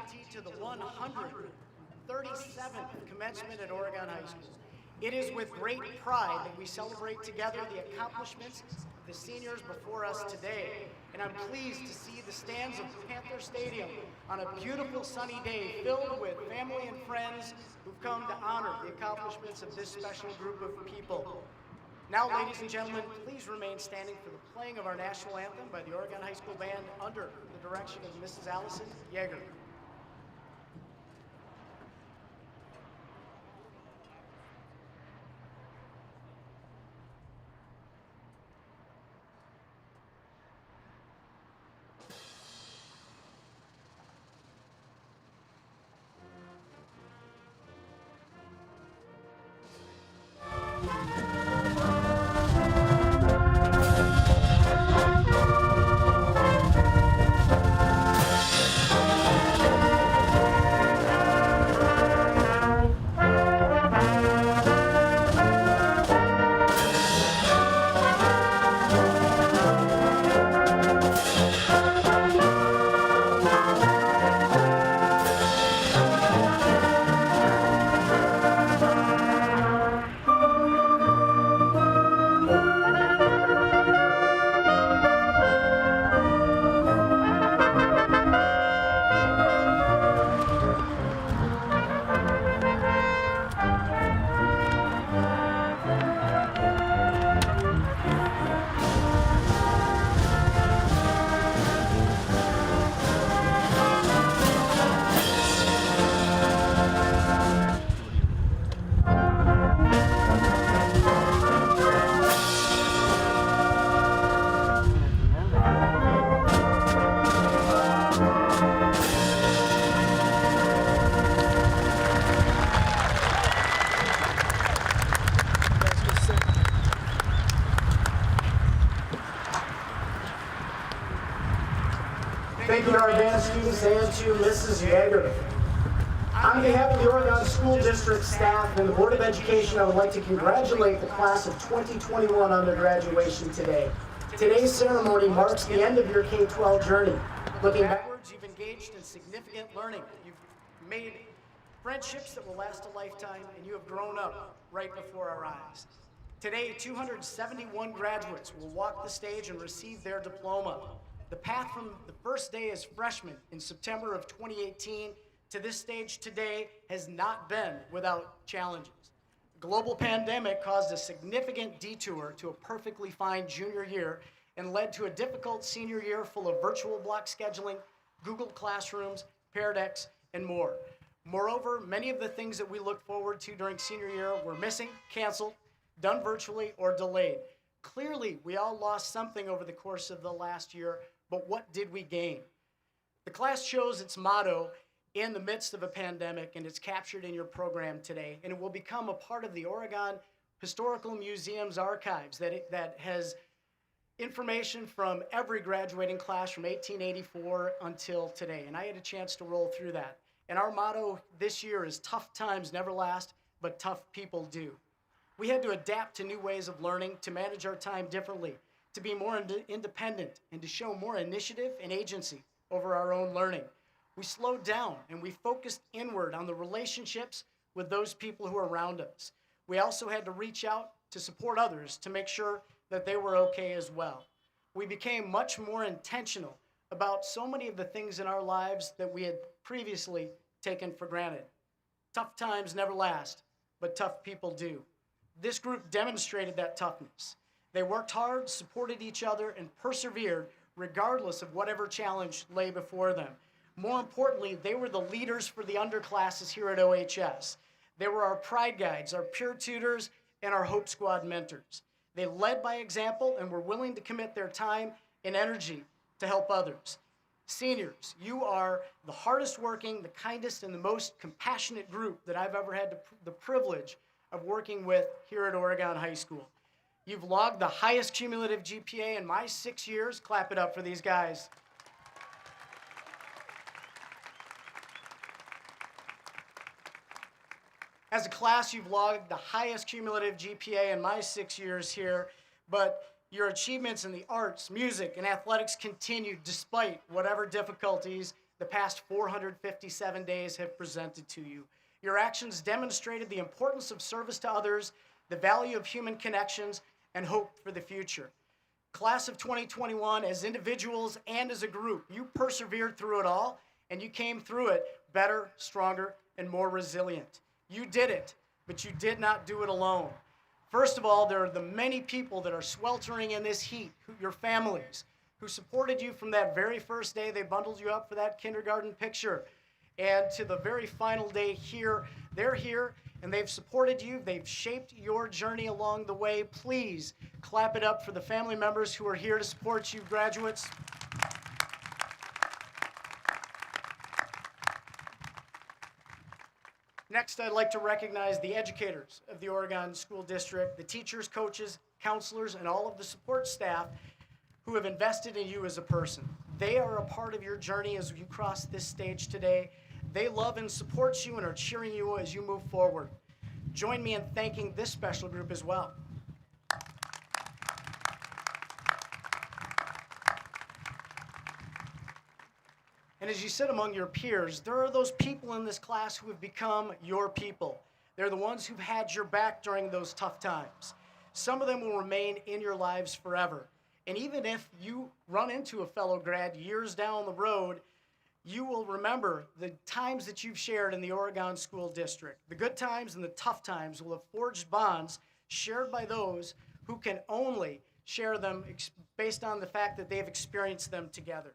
inductee to the 137th commencement at Oregon High School. It is with great pride that we celebrate together the accomplishments of the seniors before us today. And I'm pleased to see the stands of Panther Stadium on a beautiful sunny day filled with family and friends who've come to honor the accomplishments of this special group of people. Now, ladies and gentlemen, please remain standing for the playing of our national anthem by the Oregon High School Band under the direction of Mrs. Allison Yeager. Thank you to our band students and to Mrs. Yeager. On behalf of the Oregon School District staff and the Board of Education, I would like to congratulate the class of 2021 on their graduation today. Today's ceremony marks the end of your K-12 journey. Looking backwards, you've engaged in significant learning. You've made friendships that will last a lifetime, and you have grown up right before our eyes. Today, 271 graduates will walk the stage and receive their diploma. The path from the first day as freshmen in September of 2018 to this stage today has not been without challenges. The global pandemic caused a significant detour to a perfectly fine junior year and led to a difficult senior year full of virtual block scheduling, Google Classrooms, Pear Decks, and more. Moreover, many of the things that we looked forward to during senior year were missing, canceled, done virtually, or delayed. Clearly, we all lost something over the course of the last year, but what did we gain? The class chose its motto in the midst of a pandemic, and it's captured in your program today, and it will become a part of the Oregon Historical Museum's archives that has information from every graduating class from 1884 until today, and I had a chance to roll through that. And our motto this year is tough times never last, but tough people do. We had to adapt to new ways of learning, to manage our time differently, to be more independent, and to show more initiative and agency over our own learning. We slowed down and we focused inward on the relationships with those people who are around us. We also had to reach out to support others to make sure that they were okay as well. We became much more intentional about so many of the things in our lives that we had previously taken for granted. Tough times never last, but tough people do. This group demonstrated that toughness. They worked hard, supported each other, and persevered regardless of whatever challenge lay before them. More importantly, they were the leaders for the underclasses here at OHS. They were our pride guides, our peer tutors, and our Hope Squad mentors. They led by example and were willing to commit their time and energy to help others. Seniors, you are the hardest working, the kindest, and the most compassionate group that I've ever had the privilege of working with here at Oregon High School. You've logged the highest cumulative GPA in my 6 years. Clap it up for these guys. As a class, you've logged the highest cumulative GPA in my 6 years here, but your achievements in the arts, music, and athletics continued despite whatever difficulties the past 457 days have presented to you. Your actions demonstrated the importance of service to others, the value of human connections, and hope for the future. Class of 2021, as individuals and as a group, you persevered through it all, and you came through it better, stronger, and more resilient. You did it, but you did not do it alone. First of all, there are the many people that are sweltering in this heat, your families, who supported you from that very first day they bundled you up for that kindergarten picture. And to the very final day here, they're here and they've supported you. They've shaped your journey along the way. Please clap it up for the family members who are here to support you, graduates. Next, I'd like to recognize the educators of the Oregon School District, the teachers, coaches, counselors, and all of the support staff who have invested in you as a person. They are a part of your journey as you cross this stage today. They love and support you and are cheering you as you move forward. Join me in thanking this special group as well. And as you sit among your peers, there are those people in this class who have become your people. They're the ones who've had your back during those tough times. Some of them will remain in your lives forever. And even if you run into a fellow grad years down the road, you will remember the times that you've shared in the Oregon School District. The good times and the tough times will have forged bonds shared by those who can only share them based on the fact that they've experienced them together.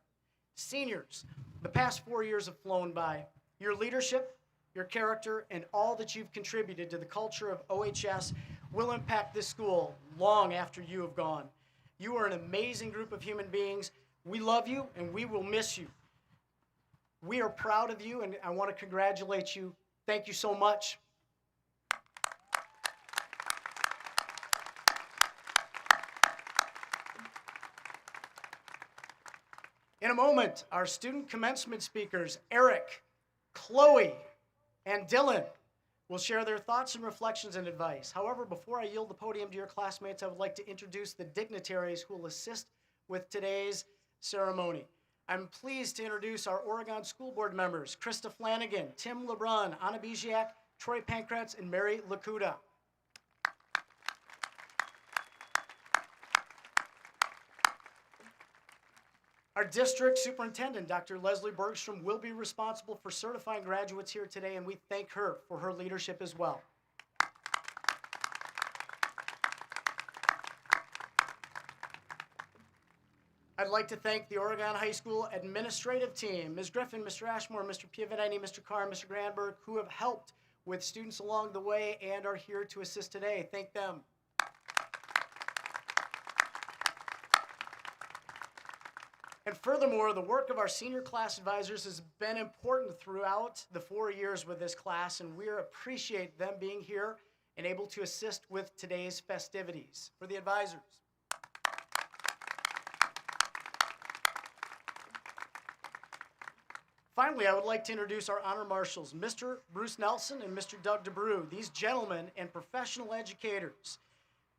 Seniors, the past 4 years have flown by. Your leadership, your character, and all that you've contributed to the culture of OHS will impact this school long after you have gone. You are an amazing group of human beings. We love you and we will miss you. We are proud of you and I want to congratulate you. Thank you so much. In a moment, our student commencement speakers, Eric, Chloe, and Dylan, will share their thoughts and reflections and advice. However, before I yield the podium to your classmates, I would like to introduce the dignitaries who will assist with today's ceremony. I'm pleased to introduce our Oregon School Board members, Krista Flanagan, Tim LeBrun, Anna Biziak, Troy Pankratz, and Mary Lakuda. Our district superintendent, Dr. Leslie Bergstrom, will be responsible for certifying graduates here today, and we thank her for her leadership as well. I'd like to thank the Oregon High School administrative team, Ms. Griffin, Mr. Ashmore, Mr. Piavenetti, Mr. Carr, and Mr. Granberg, who have helped with students along the way and are here to assist today. Thank them. And furthermore, the work of our senior class advisors has been important throughout the 4 years with this class, and we appreciate them being here and able to assist with today's festivities. For the advisors. Finally, I would like to introduce our honor marshals, Mr. Bruce Nelson and Mr. Doug DeBrew. These gentlemen and professional educators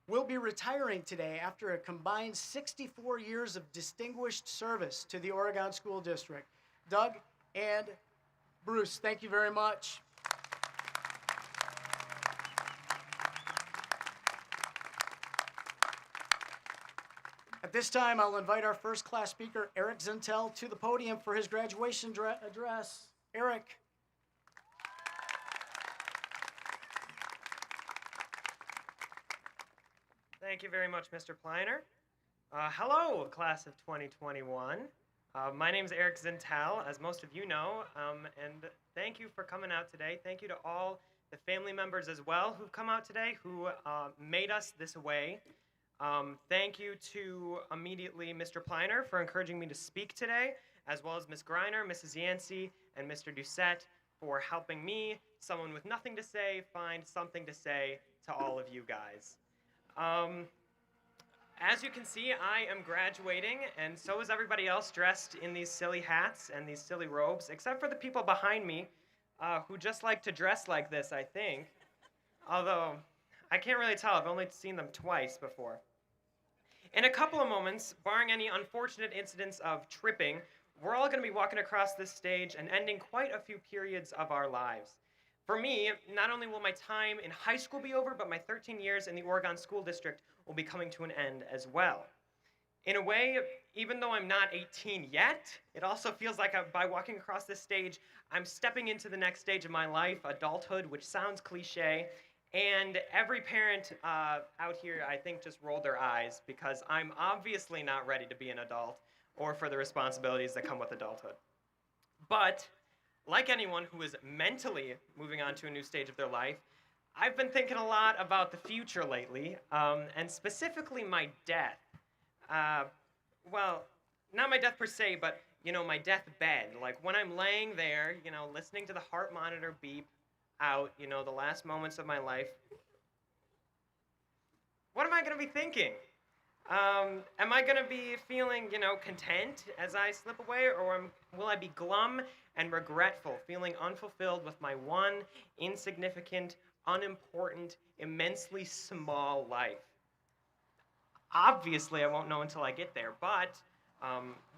will be retiring today after a combined 64 years of distinguished service to the Oregon School District. Doug and Bruce, thank you very much. At this time, I'll invite our first class speaker, Eric Zintel, to the podium for his graduation address. Eric. Thank you very much, Mr. Pleiner. Hello, class of 2021. My name is Eric Zintel, as most of you know, and thank you for coming out today. Thank you to all the family members as well who've come out today, who made us this way. Thank you to immediately Mr. Pleiner for encouraging me to speak today, as well as Ms. Greiner, Mrs. Yancey, and Mr. Doucette for helping me, someone with nothing to say, find something to say to all of you guys. As you can see, I am graduating, and so is everybody else dressed in these silly hats and these silly robes, except for the people behind me who just like to dress like this, I think. Although, I can't really tell. I've only seen them twice before. In a couple of moments, barring any unfortunate incidents of tripping, we're all going to be walking across this stage and ending quite a few periods of our lives. For me, not only will my time in high school be over, but my 13 years in the Oregon School District will be coming to an end as well. In a way, even though I'm not 18 yet, it also feels like by walking across this stage, I'm stepping into the next stage of my life, adulthood, which sounds cliche. And every parent out here, I think, just rolled their eyes because I'm obviously not ready to be an adult or for the responsibilities that come with adulthood. But like anyone who is mentally moving on to a new stage of their life, I've been thinking a lot about the future lately, and specifically my death. Uh, well, not my death per se, but my deathbed. Like when I'm laying there, listening to the heart monitor beep out, the last moments of my life. What am I going to be thinking? Am I going to be feeling, content as I slip away, or will I be glum and regretful, feeling unfulfilled with my one insignificant, unimportant, immensely small life? Obviously, I won't know until I get there, but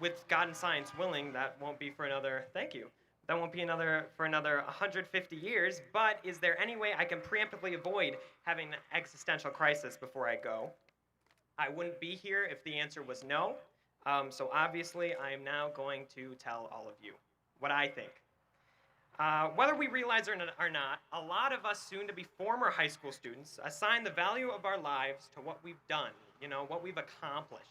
with God and science willing, that won't be for another, thank you, that won't be for another 150 years, but is there any way I can preemptively avoid having an existential crisis before I go? I wouldn't be here if the answer was no, so obviously I am now going to tell all of you what I think. Whether we realize it or not, a lot of us soon-to-be former high school students assign the value of our lives to what we've done, what we've accomplished.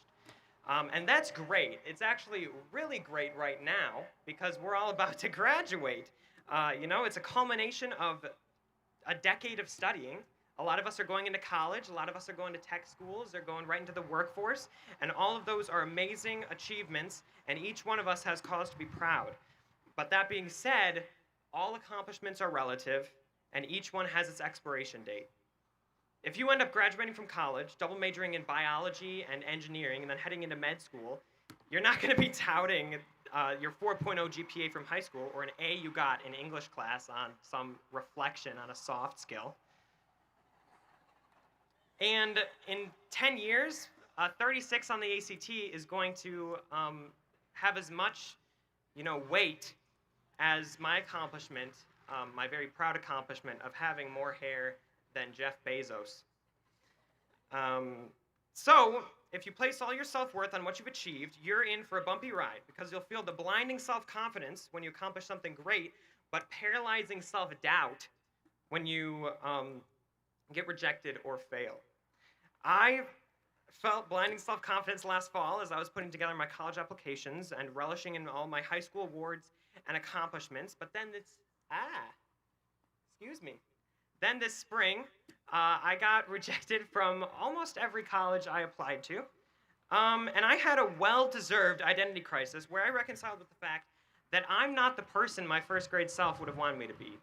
And that's great. It's actually really great right now because we're all about to graduate. It's a culmination of a decade of studying. A lot of us are going into college. A lot of us are going to tech schools. They're going right into the workforce. And all of those are amazing achievements, and each one of us has cause to be proud. But that being said, all accomplishments are relative, and each one has its expiration date. If you end up graduating from college, double majoring in biology and engineering, and then heading into med school, you're not going to be touting your 4.0 GPA from high school or an A you got in English class on some reflection on a soft skill. And in 10 years, 36 on the ACT is going to have as much, weight as my accomplishment, my very proud accomplishment of having more hair than Jeff Bezos. So, if you place all your self-worth on what you've achieved, you're in for a bumpy ride because you'll feel the blinding self-confidence when you accomplish something great, but paralyzing self-doubt when you get rejected or fail. I felt blinding self-confidence last fall as I was putting together my college applications and relishing in all my high school awards and accomplishments, but then Then this spring, I got rejected from almost every college I applied to, and I had a well-deserved identity crisis where I reconciled with the fact that I'm not the person my first grade self would have wanted me to be.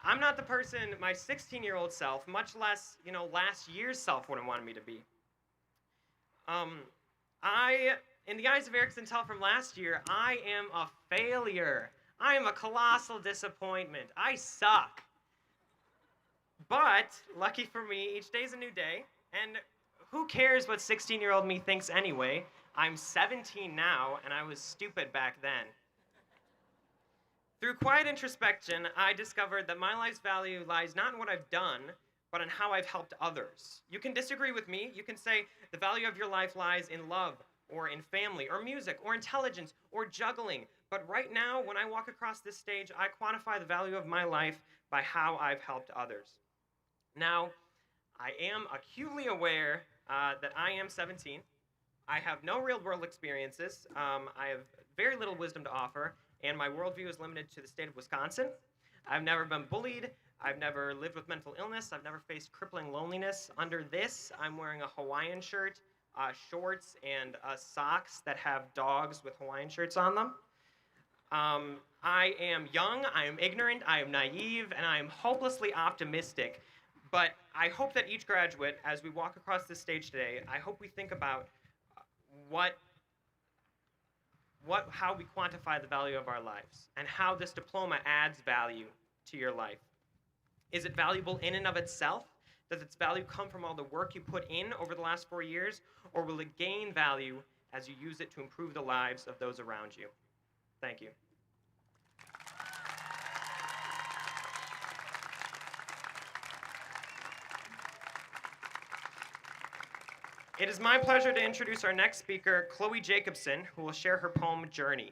I'm not the person my 16-year-old self, much less, last year's self would have wanted me to be. In the eyes of Eric Zintel from last year, I am a failure. I am a colossal disappointment. I suck. But, lucky for me, each day's a new day, and who cares what 16-year-old me thinks anyway? I'm 17 now, and I was stupid back then. Through quiet introspection, I discovered that my life's value lies not in what I've done, but in how I've helped others. You can disagree with me. You can say the value of your life lies in love, or in family, or music, or intelligence, or juggling. But right now, when I walk across this stage, I quantify the value of my life by how I've helped others. Now, I am acutely aware that I am 17. I have no real-world experiences. I have very little wisdom to offer, and my worldview is limited to the state of Wisconsin. I've never been bullied. I've never lived with mental illness. I've never faced crippling loneliness. Under this, I'm wearing a Hawaiian shirt, shorts, and socks that have dogs with Hawaiian shirts on them. I am young, I am ignorant, I am naive, and I am hopelessly optimistic. But I hope that each graduate, as we walk across this stage today, I hope we think about how we quantify the value of our lives and how this diploma adds value to your life. Is it valuable in and of itself? Does its value come from all the work you put in over the last 4 years? Or will it gain value as you use it to improve the lives of those around you. Thank you. It is my pleasure to introduce our next speaker, Chloe Jacobson, who will share her poem, Journey.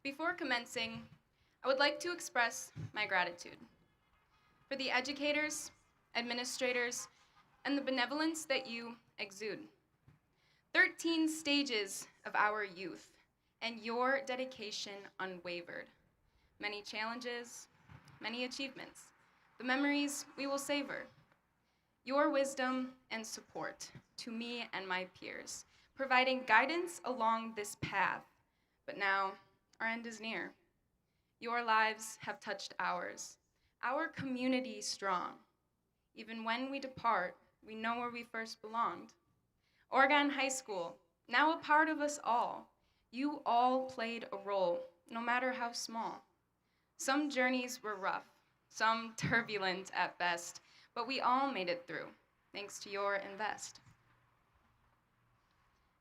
Before commencing, I would like to express my gratitude for the educators, administrators, and the benevolence that you exude. 13 stages of our youth, and your dedication unwavered. Many challenges, many achievements, the memories we will savor. Your wisdom and support to me and my peers, providing guidance along this path. But now, our end is near. Your lives have touched ours, our community strong. Even when we depart, we know where we first belonged. Oregon High School, now a part of us all. You all played a role, no matter how small. Some journeys were rough, some turbulent at best, but we all made it through, thanks to your invest.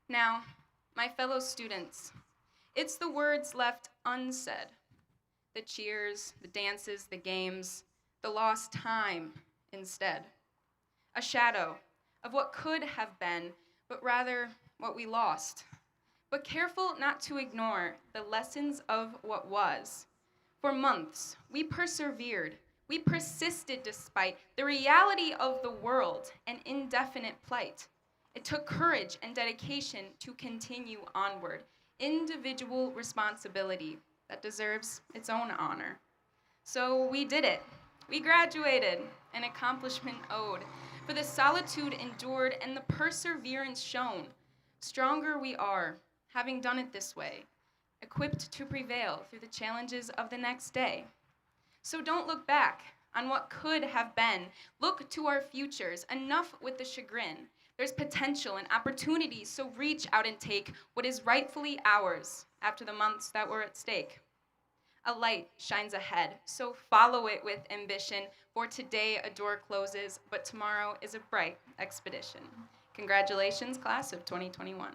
Now, my fellow students, it's the words left unsaid. The cheers, the dances, the games, the lost time instead. A shadow of what could have been, but rather what we lost. But careful not to ignore the lessons of what was. For months, we persevered. We persisted despite the reality of the world and indefinite plight. It took courage and dedication to continue onward. Individual responsibility that deserves its own honor. So we did it. We graduated, an accomplishment owed, for the solitude endured and the perseverance shown. Stronger we are, having done it this way, equipped to prevail through the challenges of the next day. So don't look back on what could have been. Look to our futures. Enough with the chagrin. There's potential and opportunity, so reach out and take what is rightfully ours after the months that were at stake. A light shines ahead, so follow it with ambition, for today a door closes, but tomorrow is a bright expedition. Congratulations, class of 2021.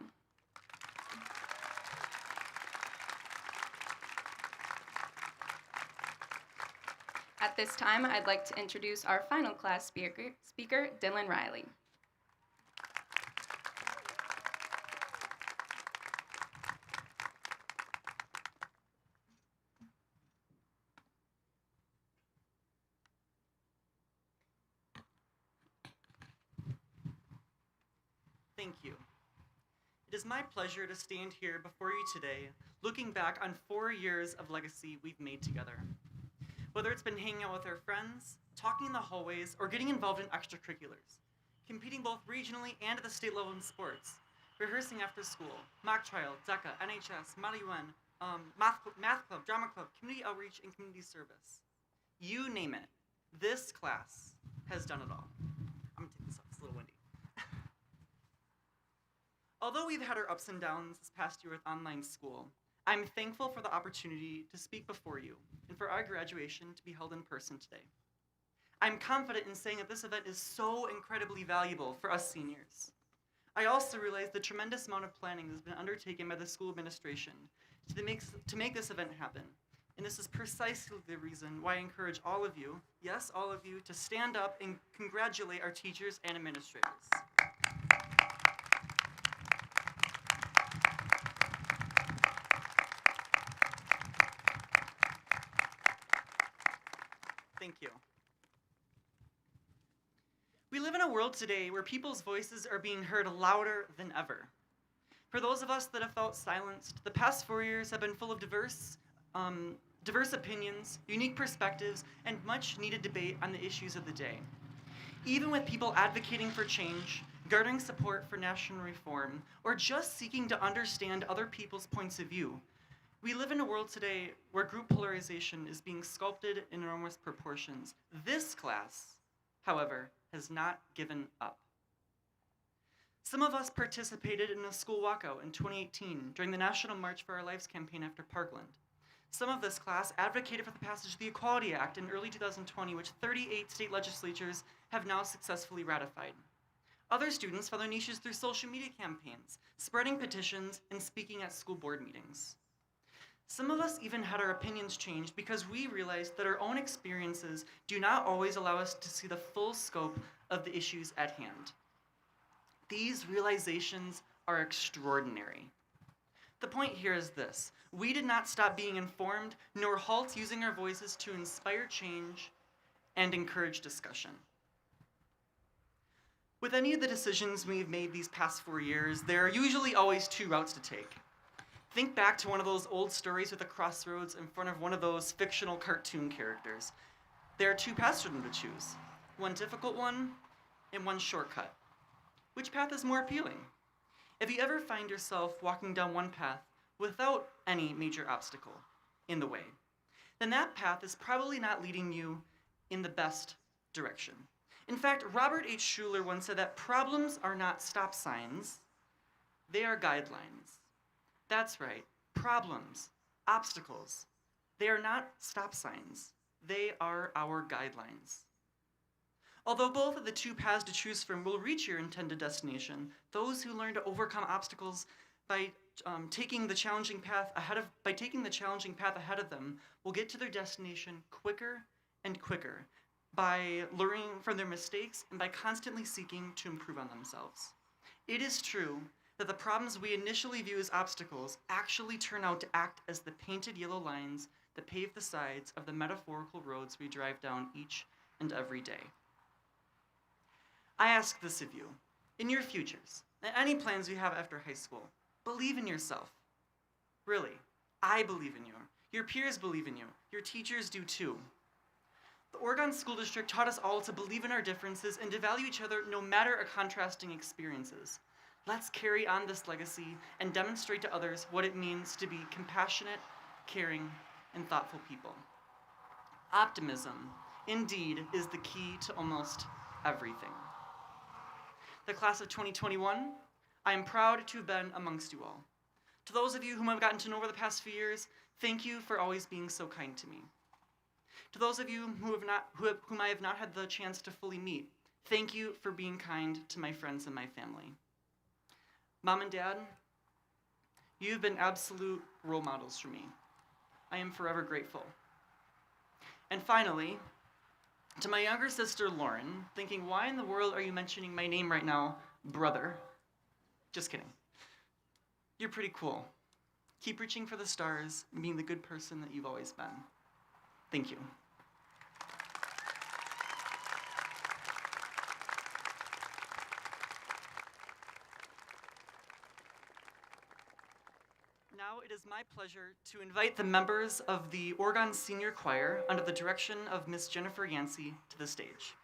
At this time, I'd like to introduce our final class speaker, Dylan Riley. Thank you. It is my pleasure to stand here before you today, looking back on 4 years of legacy we've made together. Whether it's been hanging out with our friends, talking in the hallways, or getting involved in extracurriculars, competing both regionally and at the state level in sports, rehearsing after school, mock trial, DECA, NHS, Model UN, math club, drama club, community outreach, and community service. You name it, this class has done it all. I'm gonna take this off, it's a little windy. Although we've had our ups and downs this past year with online school, I'm thankful for the opportunity to speak before you and for our graduation to be held in person today. I'm confident in saying that this event is so incredibly valuable for us seniors. I also realize the tremendous amount of planning that has been undertaken by the school administration to make this event happen. And this is precisely the reason why I encourage all of you, yes, all of you, to stand up and congratulate our teachers and administrators. Thank you. We live in a world today where people's voices are being heard louder than ever. For those of us that have felt silenced, the past 4 years have been full of diverse opinions, unique perspectives, and much needed debate on the issues of the day. Even with people advocating for change, garnering support for national reform, or just seeking to understand other people's points of view, we live in a world today where group polarization is being sculpted in enormous proportions. This class, however, has not given up. Some of us participated in a school walkout in 2018 during the National March for Our Lives campaign after Parkland. Some of this class advocated for the passage of the Equality Act in early 2020, which 38 state legislatures have now successfully ratified. Other students found their niches through social media campaigns, spreading petitions, and speaking at school board meetings. Some of us even had our opinions changed because we realized that our own experiences do not always allow us to see the full scope of the issues at hand. These realizations are extraordinary. The point here is this: we did not stop being informed, nor halt using our voices to inspire change and encourage discussion. With any of the decisions we've made these past 4 years, there are usually always two routes to take. Think back to one of those old stories with a crossroads in front of one of those fictional cartoon characters. There are two paths for them to choose, one difficult one and one shortcut. Which path is more appealing? If you ever find yourself walking down one path without any major obstacle in the way, then that path is probably not leading you in the best direction. In fact, Robert H. Schuller once said that problems are not stop signs, they are guidelines. That's right, problems, obstacles, they are not stop signs, they are our guidelines. Although both of the two paths to choose from will reach your intended destination, those who learn to overcome obstacles by taking the challenging path ahead of them will get to their destination quicker and quicker by learning from their mistakes and by constantly seeking to improve on themselves. It is true that the problems we initially view as obstacles actually turn out to act as the painted yellow lines that pave the sides of the metaphorical roads we drive down each and every day. I ask this of you, in your futures, and any plans you have after high school, believe in yourself. Really, I believe in you. Your peers believe in you. Your teachers do too. The Oregon School District taught us all to believe in our differences and to value each other no matter our contrasting experiences. Let's carry on this legacy and demonstrate to others what it means to be compassionate, caring, and thoughtful people. Optimism, indeed, is the key to almost everything. The class of 2021, I am proud to have been amongst you all. To those of you whom I've gotten to know over the past few years, thank you for always being so kind to me. To those of you whom I have not had the chance to fully meet, thank you for being kind to my friends and my family. Mom and Dad, you've been absolute role models for me. I am forever grateful. And finally, to my younger sister, Lauren, thinking, why in the world are you mentioning my name right now, brother? Just kidding. You're pretty cool. Keep reaching for the stars and being the good person that you've always been. Thank you. Now it is my pleasure to invite the members of the Oregon Senior Choir under the direction of Miss Jennifer Yancey to the stage.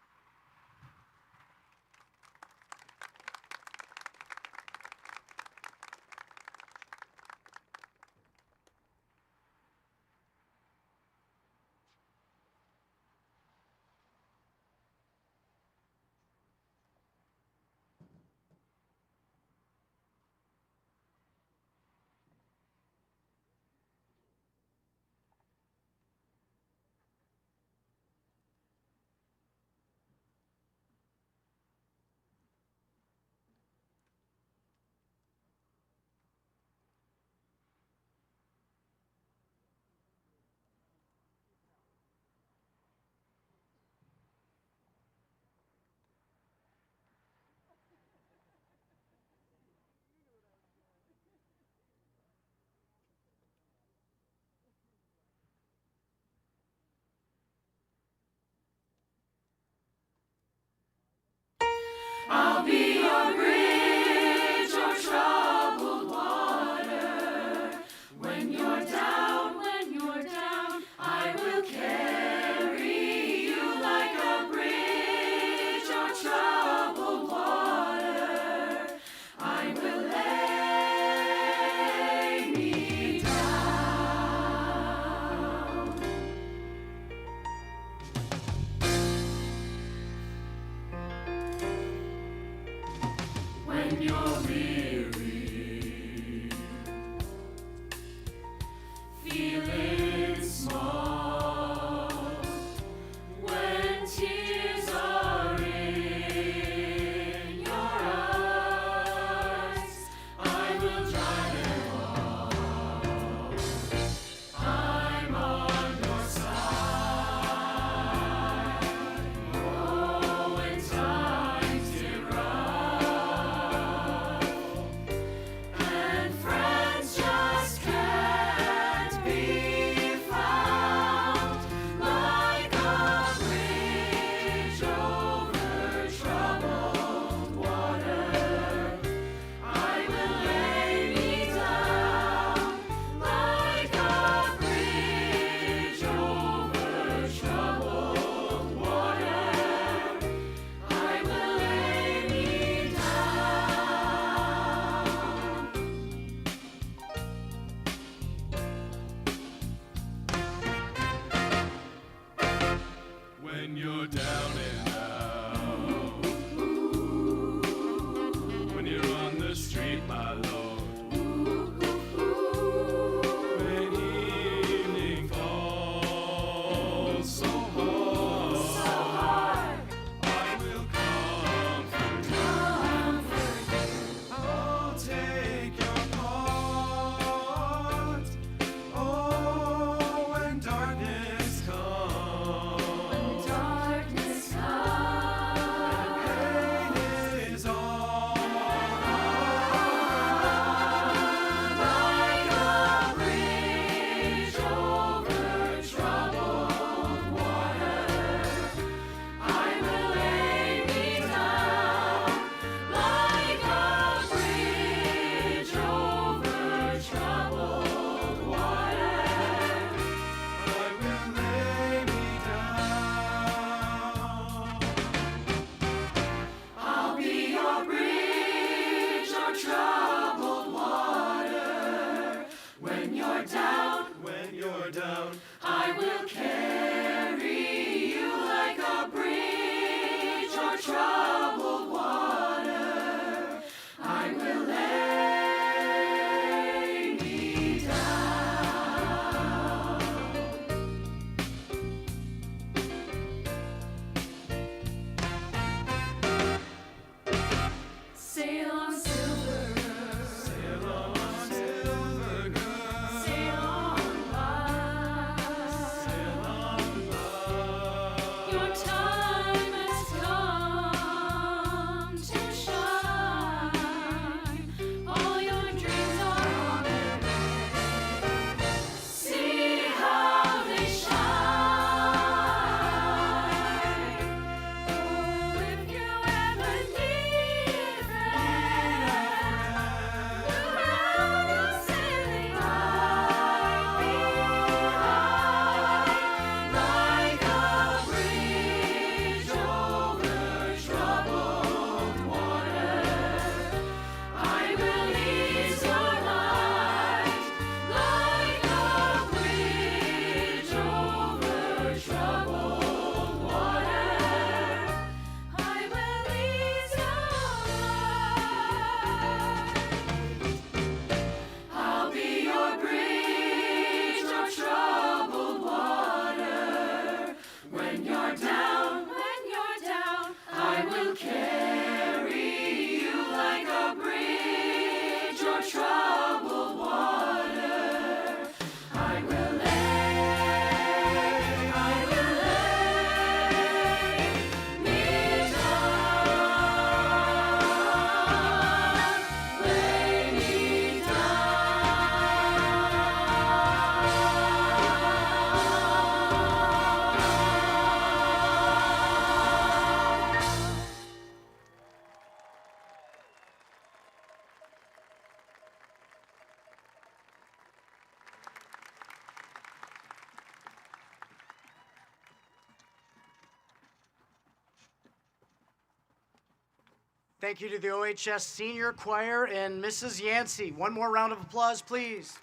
Thank you to the OHS Senior Choir and Mrs. Yancey. One more round of applause, please.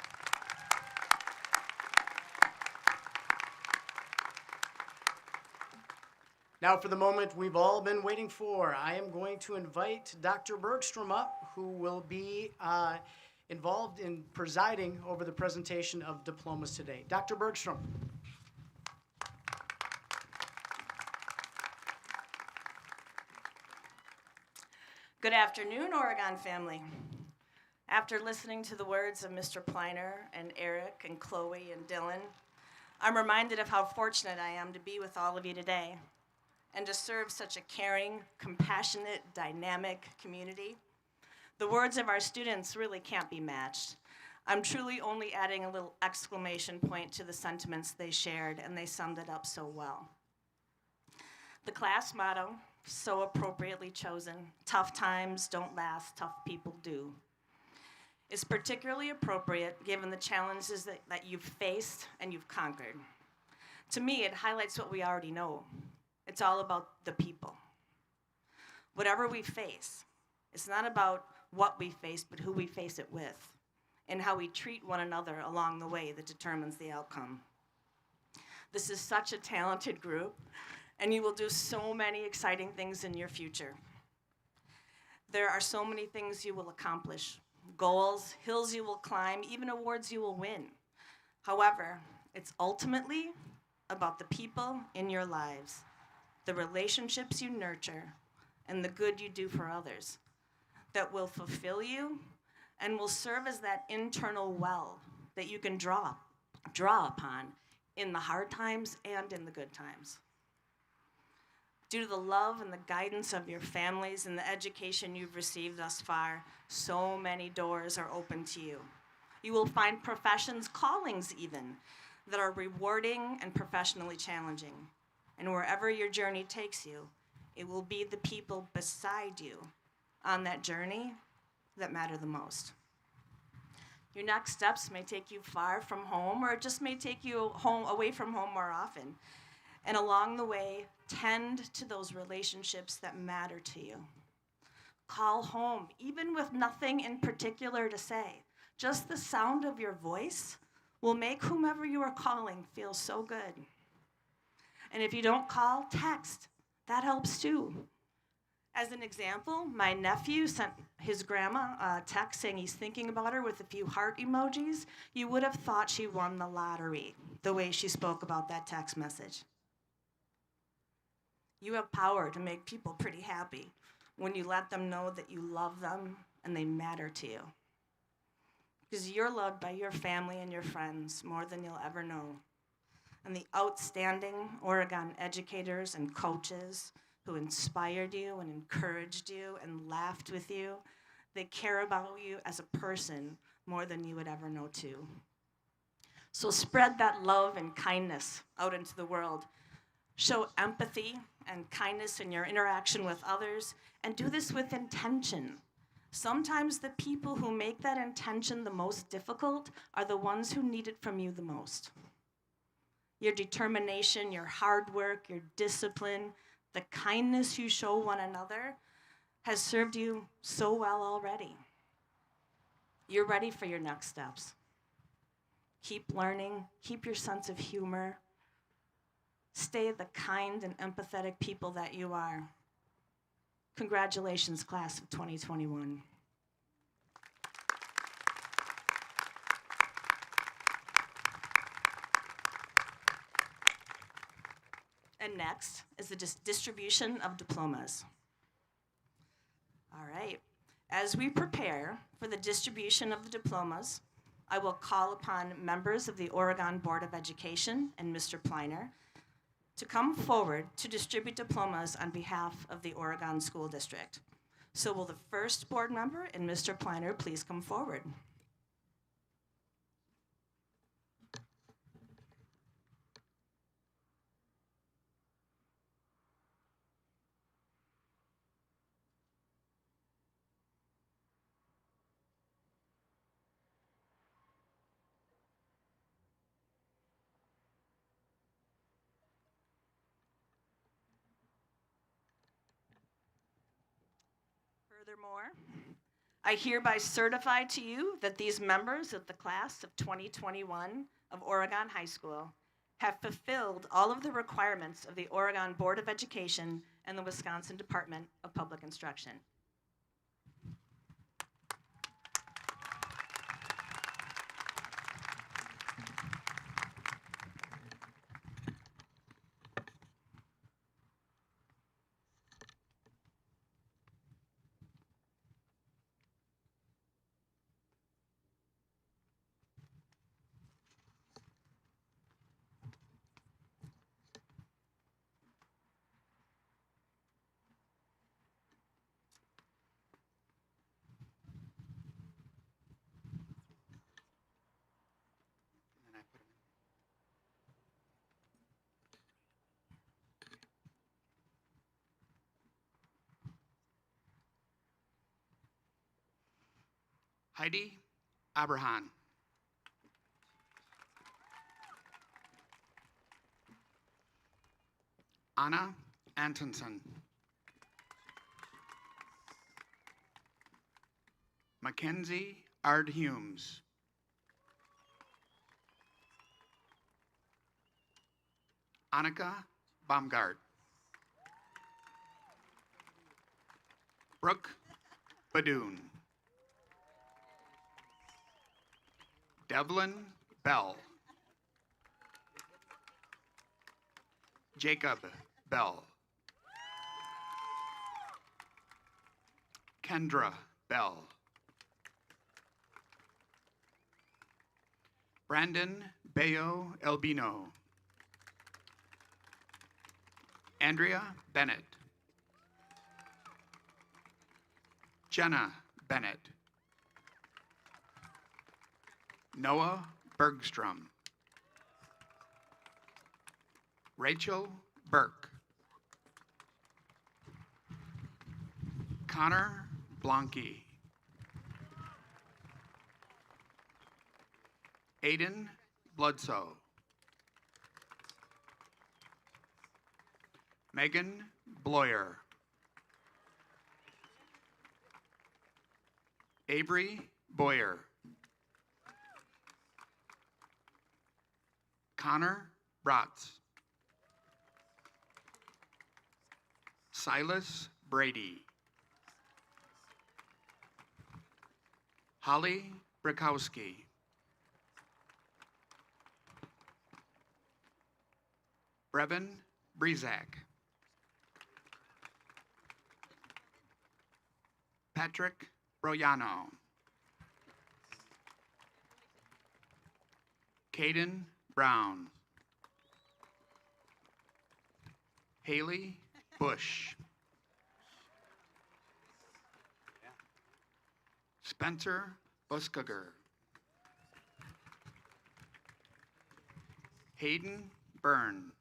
Now for the moment we've all been waiting for, I am going to invite Dr. Bergstrom up, who will be involved in presiding over the presentation of diplomas today. Dr. Bergstrom. Good afternoon, Oregon family. After listening to the words of Mr. Pleiner and Eric and Chloe and Dylan, I'm reminded of how fortunate I am to be with all of you today and to serve such a caring, compassionate, dynamic community. The words of our students really can't be matched. I'm truly only adding a little exclamation point to the sentiments they shared, and they summed it up so well. The class motto, so appropriately chosen, tough times don't last, tough people do, is particularly appropriate given the challenges that you've faced and you've conquered. To me, it highlights what we already know. It's all about the people. Whatever we face, it's not about what we face, but who we face it with, and how we treat one another along the way that determines the outcome. This is such a talented group, and you will do so many exciting things in your future. There are so many things you will accomplish, goals, hills you will climb, even awards you will win. However, it's ultimately about the people in your lives, the relationships you nurture, and the good you do for others that will fulfill you and will serve as that internal well that you can draw upon in the hard times and in the good times. Due to the love and the guidance of your families and the education you've received thus far, so many doors are open to you. You will find professions, callings even, that are rewarding and professionally challenging. And wherever your journey takes you, it will be the people beside you on that journey that matter the most. Your next steps may take you far from home, or it just may take you away from home more often. And along the way, tend to those relationships that matter to you. Call home, even with nothing in particular to say. Just the sound of your voice will make whomever you are calling feel so good. And if you don't call, text. That helps too. As an example, my nephew sent his grandma a text saying he's thinking about her with a few heart emojis. You would have thought she won the lottery, the way she spoke about that text message. You have power to make people pretty happy when you let them know that you love them and they matter to you. Because you're loved by your family and your friends more than you'll ever know. And the outstanding Oregon educators and coaches who inspired you and encouraged you and laughed with you, they care about you as a person more than you would ever know too. So spread that love and kindness out into the world. Show empathy and kindness in your interaction with others, and do this with intention. Sometimes the people who make that intention the most difficult are the ones who need it from you the most. Your determination, your hard work, your discipline, the kindness you show one another has served you so well already. You're ready for your next steps. Keep learning, keep your sense of humor. Stay the kind and empathetic people that you are. Congratulations, class of 2021. And next is the distribution of diplomas. All right. As we prepare for the distribution of the diplomas, I will call upon members of the Oregon Board of Education and Mr. Pleiner to come forward to distribute diplomas on behalf of the Oregon School District. So will the first board member and Mr. Pleiner please come forward? Furthermore, I hereby certify to you that these members of the class of 2021 of Oregon High School have fulfilled all of the requirements of the Oregon Board of Education and the Wisconsin Department of Public Instruction. Heidi Abrahan. Anna Antonsen. Mackenzie Ard Humes. Annika Baumgart. Brooke Badoon. Devlin Bell. Jacob Bell. Kendra Bell. Brandon Bayo Elbino. Andrea Bennett. Jenna Bennett. Noah Bergstrom. Rachel Burke. Connor Blanke. Aiden Bloodsoe. Megan Bloyer. Avery Boyer. Connor Bratz. Silas Brady. Holly Brakowski. Brevin Brezak. Patrick Royano. Caden Brown. Haley Bush. Spencer Buskager. Hayden Byrne.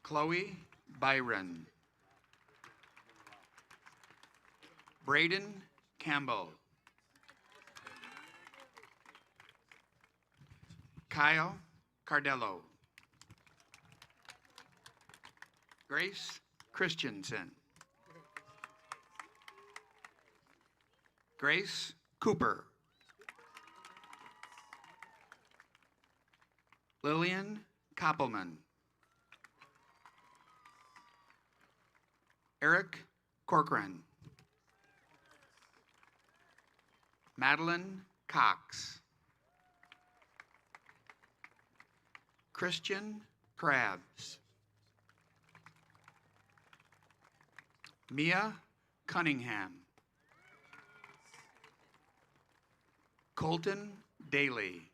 Chloe Byron. Braden Campbell. Kyle Cardello. Grace Christensen. Grace Cooper. Lillian Koppelman. Eric Corcoran. Madeline Cox. Christian Krabs. Mia Cunningham. Colton Daly.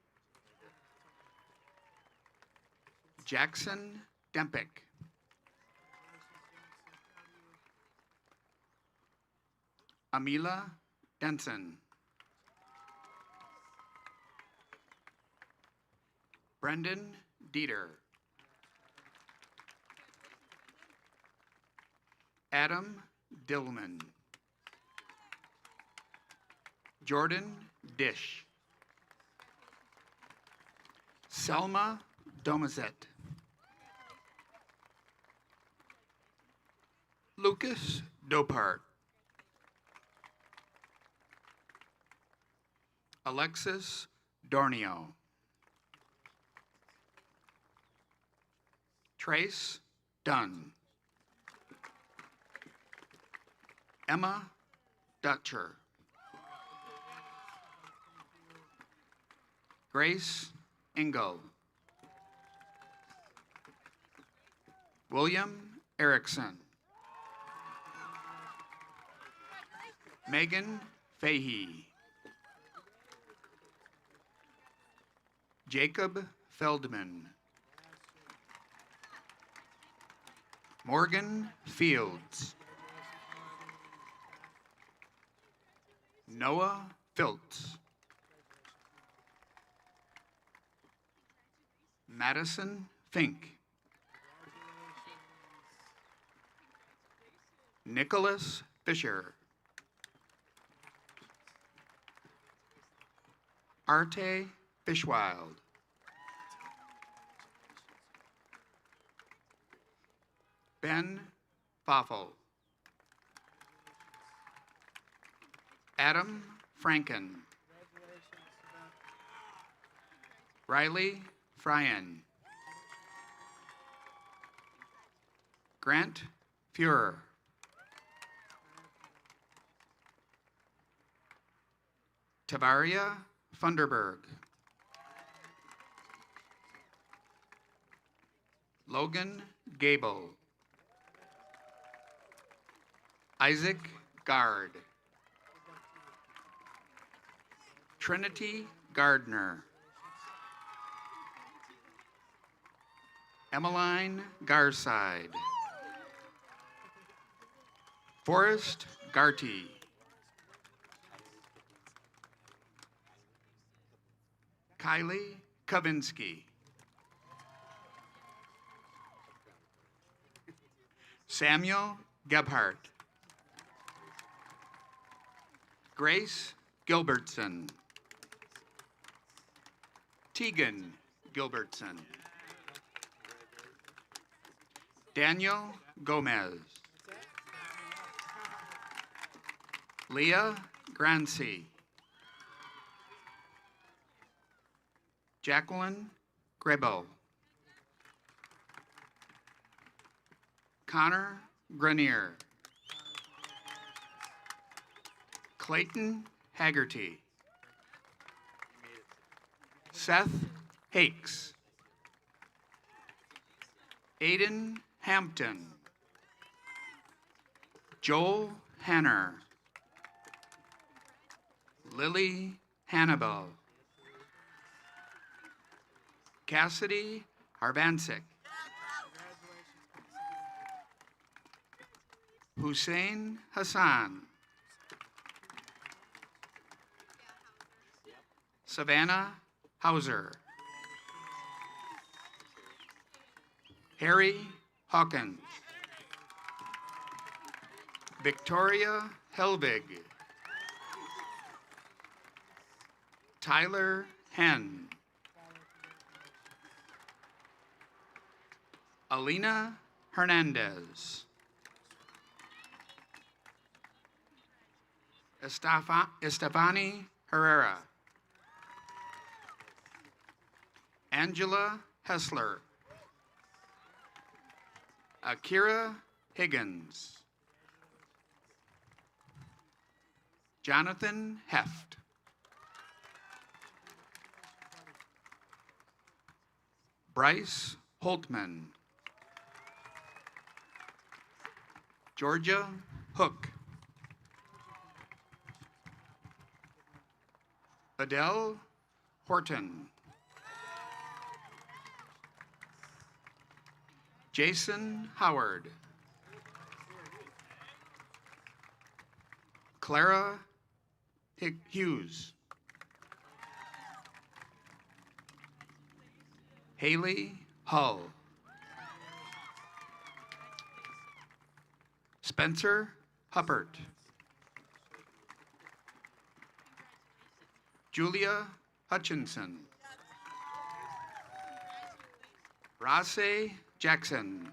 Jackson Dempick. Amila Denson. Brendan Dieter. Adam Dillman. Jordan Dish. Selma Domazet. Lucas Dopart. Alexis Dornio. Trace Dunn. Emma Dutcher. Grace Engel. William Erickson. Megan Fahey. Jacob Feldman. Morgan Fields. Noah Filtz. Madison Fink. Nicholas Fisher. Arte Fishwild. Ben Foffel. Adam Franken. Riley Fryan. Grant Fuhrer. Tavaria Funderburg. Logan Gable. Isaac Gard. Trinity Gardner. Emmeline Garside. Forrest Garty. Kylie Kavinsky. Samuel Gebhardt. Grace Gilbertson. Tegan Gilbertson. Daniel Gomez. Leah Grancy. Jacqueline Grebo. Connor Grenier. Clayton Haggerty. Seth Hakes. Aiden Hampton. Joel Hanner. Lily Hannibal. Cassidy Harbansik. Hussein Hassan. Savannah Hauser. Harry Hawkins. Victoria Helbig. Tyler Henn. Alina Hernandez. Estefani Herrera. Angela Hessler. Akira Higgins. Jonathan Heft. Bryce Holtman. Georgia Hook. Adele Horton. Jason Howard. Clara Hughes. Haley Hull. Spencer Huppert. Julia Hutchinson. Rase Jackson.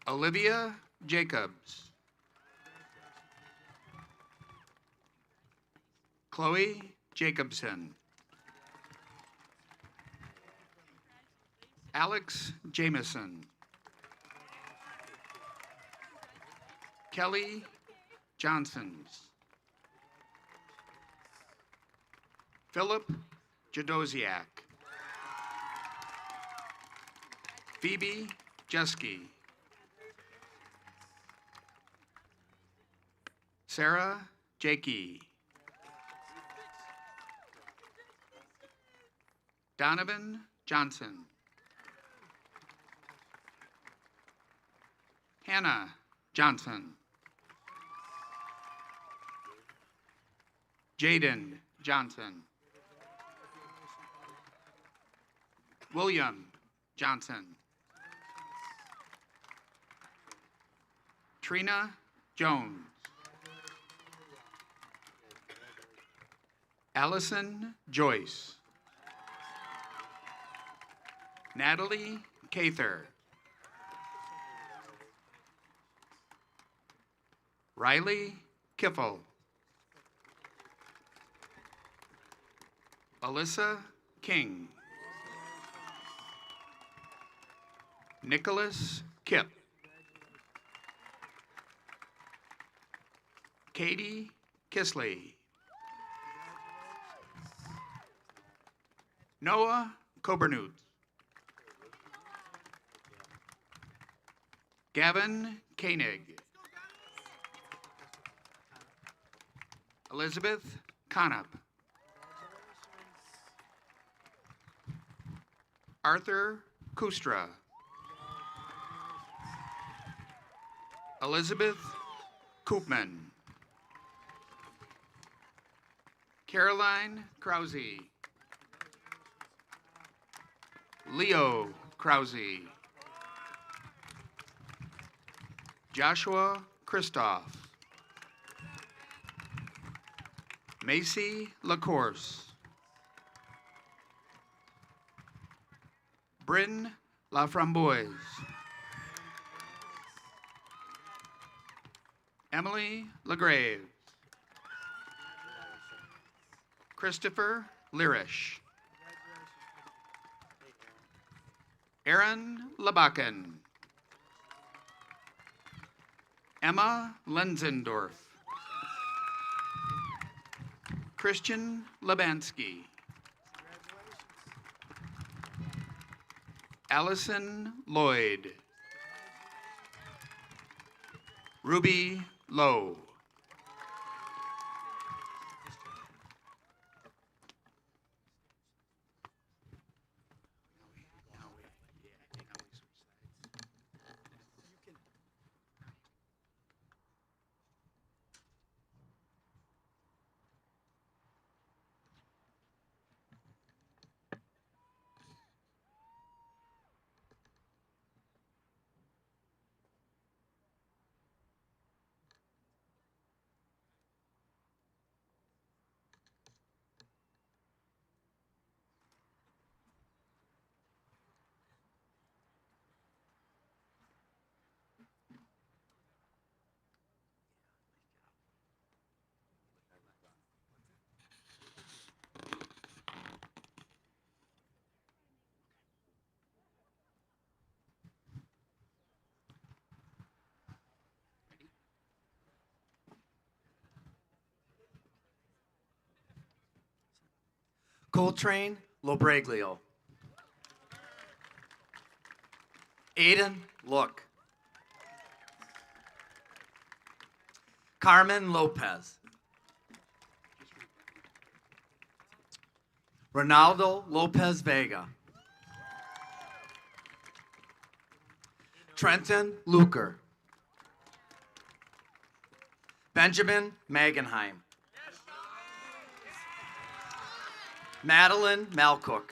Olivia Jacobs. Chloe Jacobson. Alex Jameson. Kelly Johnsons. Philip Jadosiak. Phoebe Jeske. Sarah Jakey. Donovan Johnson. Hannah Johnson. Jaden Johnson. William Johnson. Trina Jones. Allison Joyce. Natalie Cather. Riley Kiffel. Alyssa King. Nicholas Kipp. Katie Kisley. Noah Cobernute. Gavin Koenig. Elizabeth Conop. Arthur Kustra. Elizabeth Koopman. Caroline Krause. Leo Krause. Joshua Christoph. Macy LaCourse. Bryn Laframboise. Emily LaGrave. Christopher Lirish. Aaron Labakken. Emma Lenzendorf. Christian Labansky. Allison Lloyd. Ruby Lowe. Coltrane Lobreglio. Aiden Look. Carmen Lopez. Ronaldo Lopez Vega. Trenton Luker. Benjamin Magenheim. Madeline Malcook.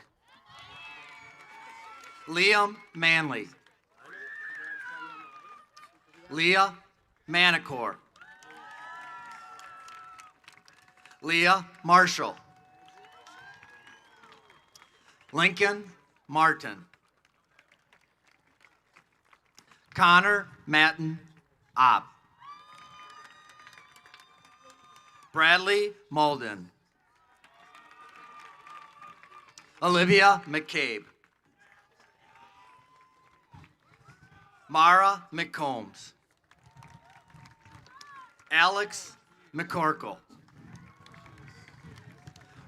Liam Manley. Leah Manicor. Leah Marshall. Lincoln Martin. Connor Matten Opp. Bradley Malden. Olivia McCabe. Mara McCombs. Alex McCorkle.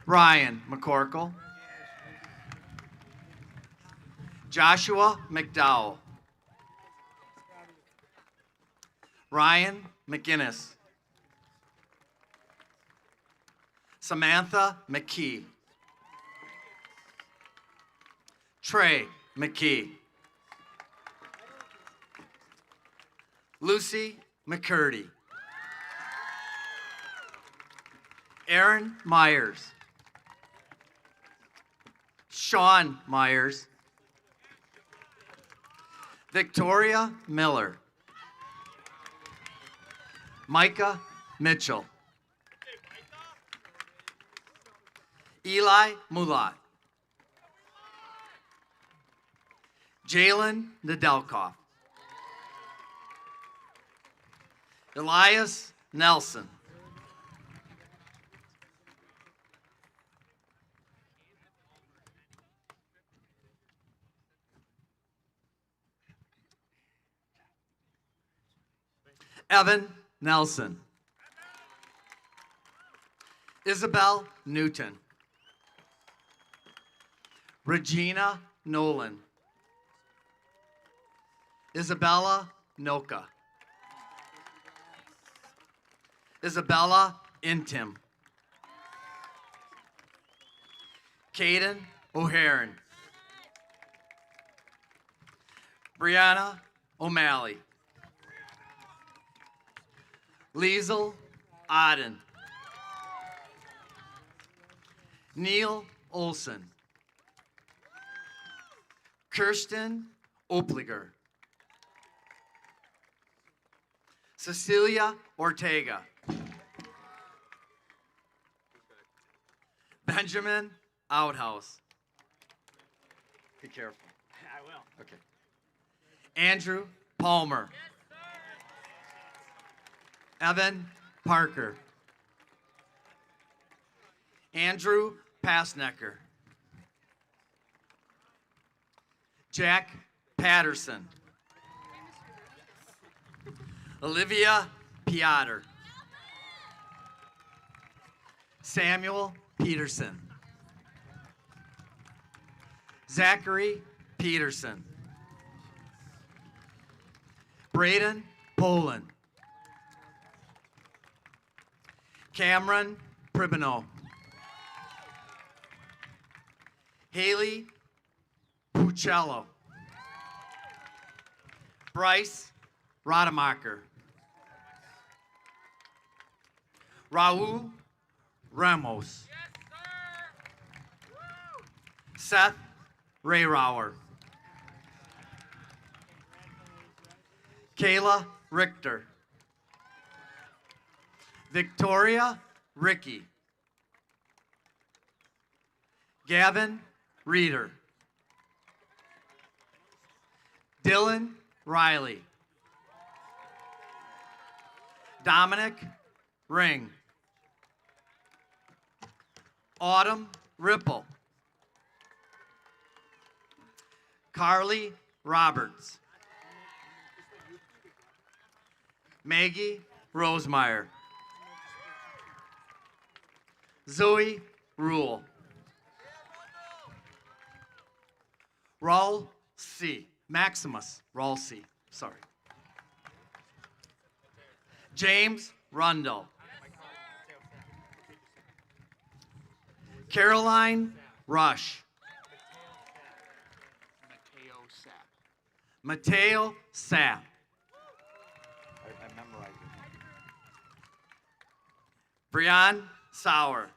Ryan McCorkle. Joshua McDowell. Ryan McGinnis. Samantha McKee. Trey McKee. Lucy McCurdy. Aaron Myers. Sean Myers. Victoria Miller. Micah Mitchell. Eli Mulat. Jalen Nedelkoff. Elias Nelson. Evan Nelson. Isabel Newton. Regina Nolan. Isabella Noka. Isabella Intim. Caden O'Haron. Brianna O'Malley. Liesel Aden. Neil Olson. Kirsten Opliger. Cecilia Ortega. Benjamin Outhouse. Be careful. I will. Okay. Andrew Palmer. Evan Parker. Andrew Passnecker. Jack Patterson. Olivia Piotr. Samuel Peterson. Zachary Peterson. Braden Poland. Cameron Pribino. Haley Puccello. Bryce Rademacher. Raul Ramos. Seth Rayrauer. Kayla Richter. Victoria Ricky. Gavin Reeder. Dylan Riley. Dominic Ring. Autumn Ripple. Carly Roberts. Maggie Rosemeyer. Zoe Rule. Raul C. Maximus Raul C. Sorry. James Rundle. Caroline Rush. Mateo Sapp. I memorized it. Brian Sauer.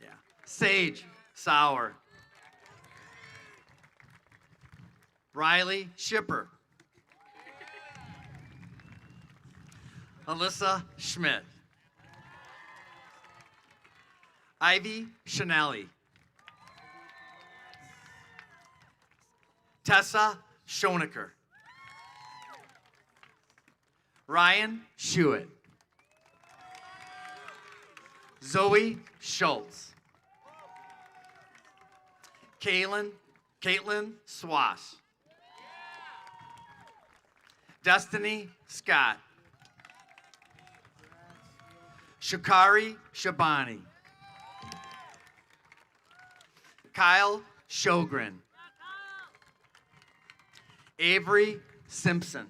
Yeah. Sage Sauer. Riley Shipper. Alyssa Schmidt. Ivy Chanelli. Tessa Schonecker. Ryan Schuett. Zoe Schultz. Caitlin Swass. Destiny Scott. Shakari Shabani. Kyle Shogren. Avery Simpson.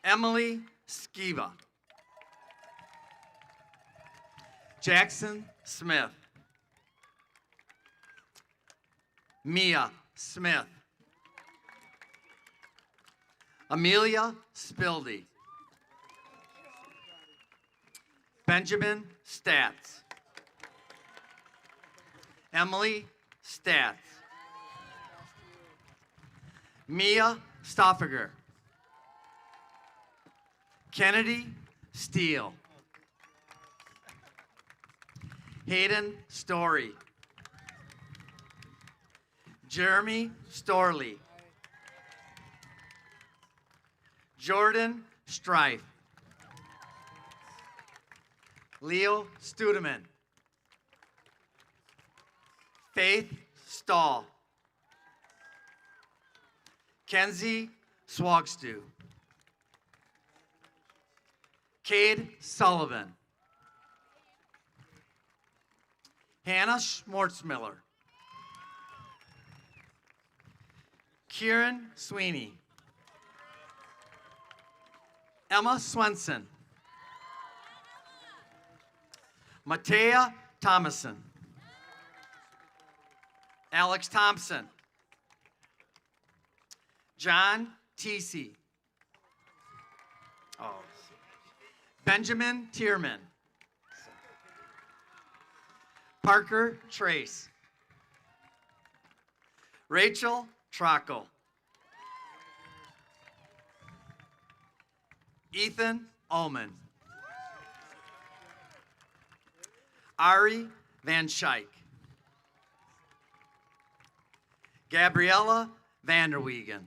Emily Skiba. Jackson Smith. Mia Smith. Amelia Spildy. Benjamin Statz. Emily Statz. Mia Stoffager. Kennedy Steele. Hayden Story. Jeremy Storley. Jordan Strife. Leo Studeman. Faith Stahl. Kenzie Swagstu. Cade Sullivan. Hannah Schmortzmiller. Kieran Sweeney. Emma Swenson. Matea Thomason. Alex Thompson. John Teesey. Benjamin Tierman. Parker Trace. Rachel Trockel. Ethan Ullman. Ari Van Schaik. Gabriella Vanderwegen.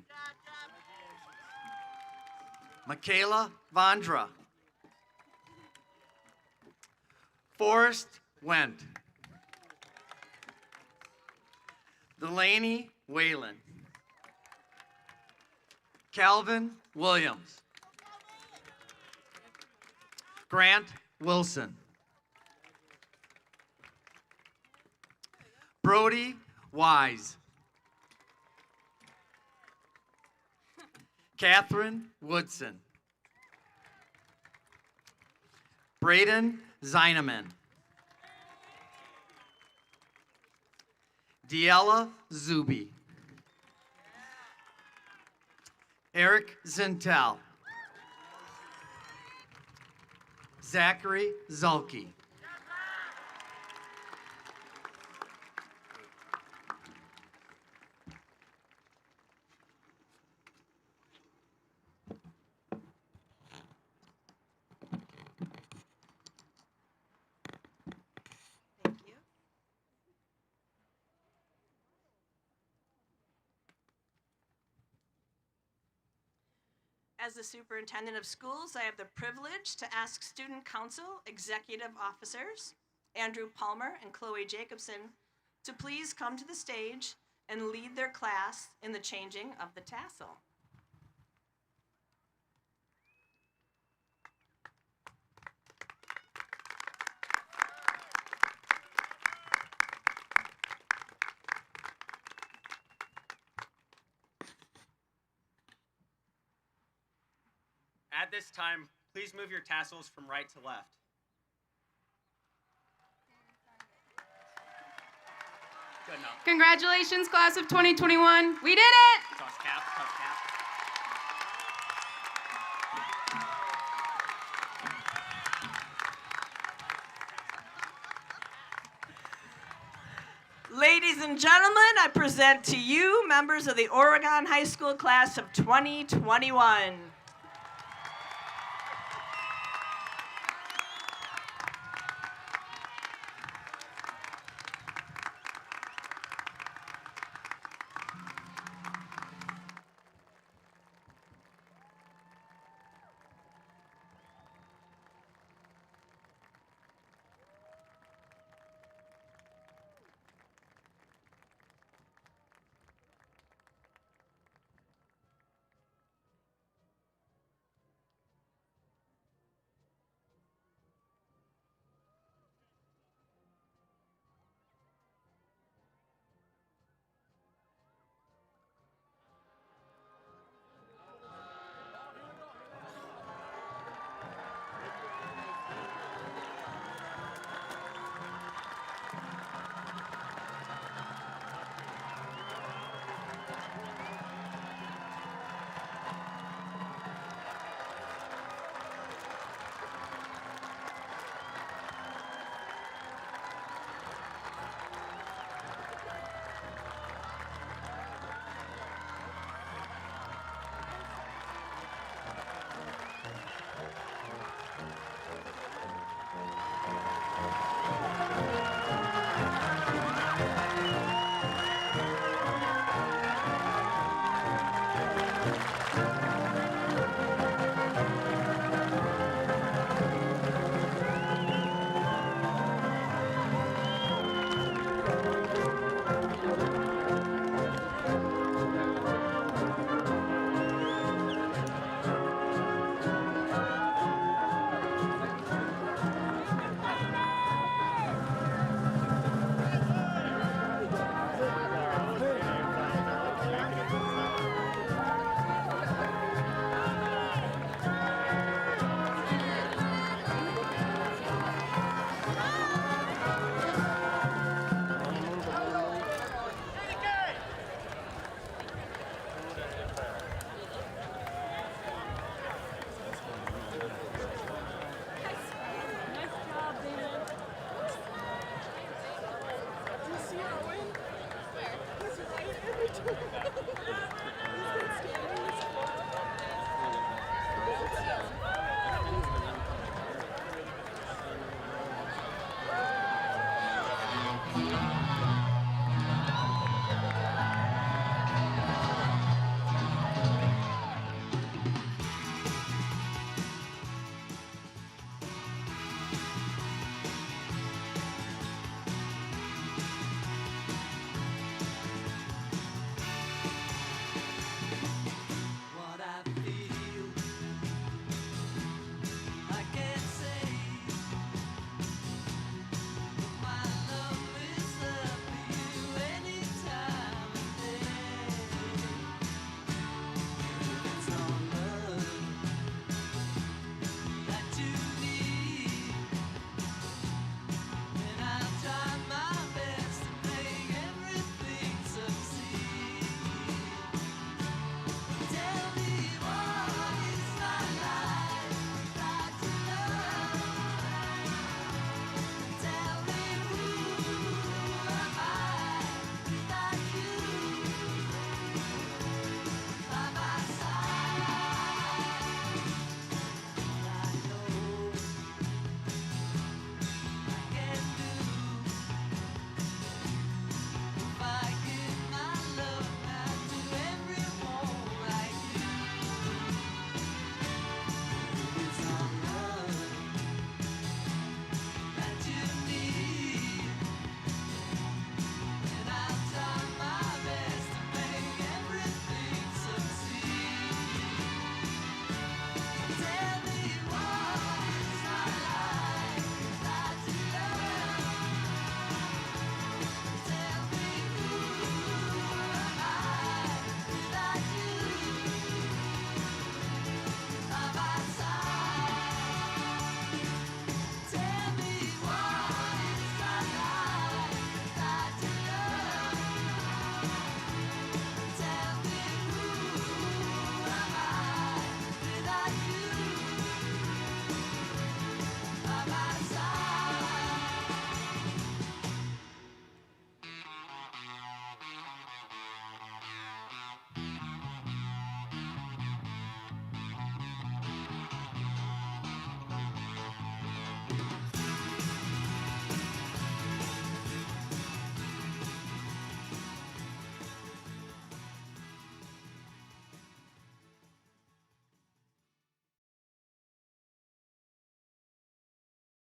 Michaela Vondra. Forrest Wendt. Delaney Whalen. Calvin Williams. Grant Wilson. Brody Wise. Catherine Woodson. Braden Zeineman. Diella Zuby. Eric Zintel. Zachary Zulke. Thank you. As the superintendent of schools, I have the privilege to ask student council executive officers, Andrew Palmer and Chloe Jacobson, to please come to the stage and lead their class in the changing of the tassel. At this time, please move your tassels from right to left. Good enough. Congratulations, class of 2021. We did it! Toss cap, toss cap. Ladies and gentlemen, I present to you members of the Oregon High School class of 2021.